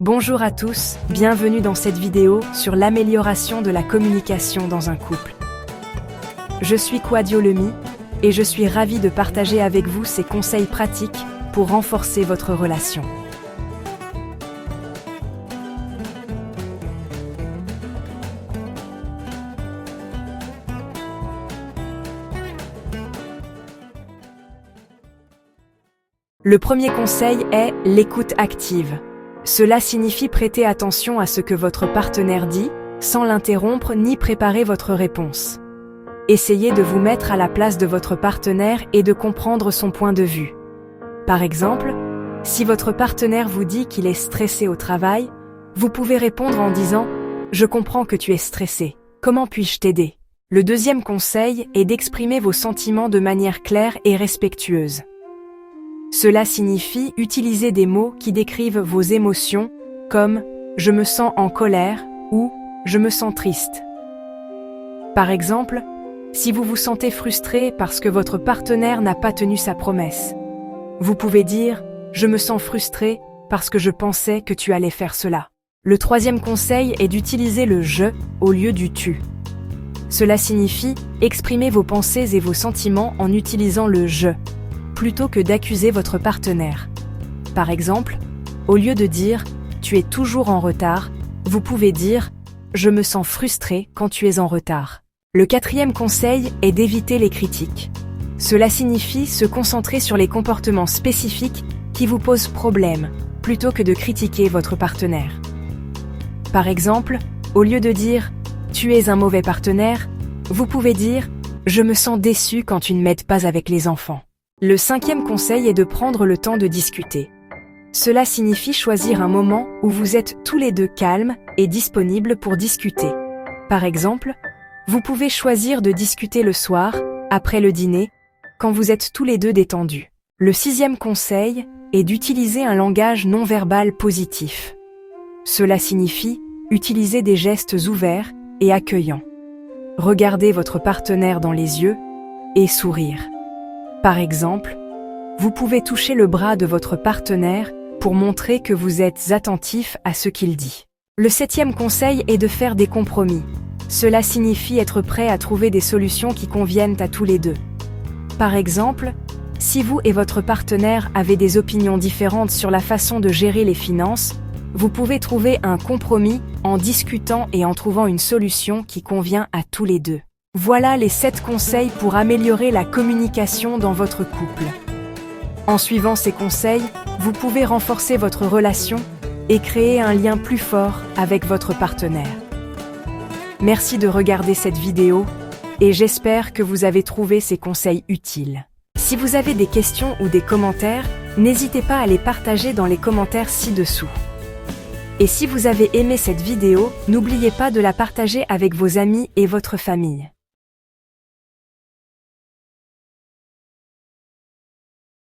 Bonjour à tous, bienvenue dans cette vidéo sur l'amélioration de la communication dans un couple. Je suis Quadio Lemi et je suis ravie de partager avec vous ces conseils pratiques pour renforcer votre relation. Le premier conseil est l'écoute active. Cela signifie prêter attention à ce que votre partenaire dit, sans l'interrompre ni préparer votre réponse. Essayez de vous mettre à la place de votre partenaire et de comprendre son point de vue. Par exemple, si votre partenaire vous dit qu'il est stressé au travail, vous pouvez répondre en disant « Je comprends que tu es stressé. Comment puis-je t'aider ?» Le deuxième conseil est d'exprimer vos sentiments de manière claire et respectueuse. Cela signifie utiliser des mots qui décrivent vos émotions, comme « je me sens en colère » ou « je me sens triste ». Par exemple, si vous vous sentez frustré parce que votre partenaire n'a pas tenu sa promesse, vous pouvez dire « je me sens frustré parce que je pensais que tu allais faire cela ». Le troisième conseil est d'utiliser le « je » au lieu du « tu ». Cela signifie exprimer vos pensées et vos sentiments en utilisant le « je » plutôt que d'accuser votre partenaire. Par exemple, au lieu de dire « tu es toujours en retard », vous pouvez dire « je me sens frustré quand tu es en retard ». Le quatrième conseil est d'éviter les critiques. Cela signifie se concentrer sur les comportements spécifiques qui vous posent problème, plutôt que de critiquer votre partenaire. Par exemple, au lieu de dire « tu es un mauvais partenaire », vous pouvez dire « je me sens déçu quand tu ne m'aides pas avec les enfants ». Le cinquième conseil est de prendre le temps de discuter. Cela signifie choisir un moment où vous êtes tous les deux calmes et disponibles pour discuter. Par exemple, vous pouvez choisir de discuter le soir, après le dîner, quand vous êtes tous les deux détendus. Le sixième conseil est d'utiliser un langage non verbal positif. Cela signifie utiliser des gestes ouverts et accueillants. Regardez votre partenaire dans les yeux et sourire. Par exemple, vous pouvez toucher le bras de votre partenaire pour montrer que vous êtes attentif à ce qu'il dit. Le septième conseil est de faire des compromis. Cela signifie être prêt à trouver des solutions qui conviennent à tous les deux. Par exemple, si vous et votre partenaire avez des opinions différentes sur la façon de gérer les finances, vous pouvez trouver un compromis en discutant et en trouvant une solution qui convient à tous les deux. Voilà les 7 conseils pour améliorer la communication dans votre couple. En suivant ces conseils, vous pouvez renforcer votre relation et créer un lien plus fort avec votre partenaire. Merci de regarder cette vidéo et j'espère que vous avez trouvé ces conseils utiles. Si vous avez des questions ou des commentaires, n'hésitez pas à les partager dans les commentaires ci-dessous. Et si vous avez aimé cette vidéo, n'oubliez pas de la partager avec vos amis et votre famille.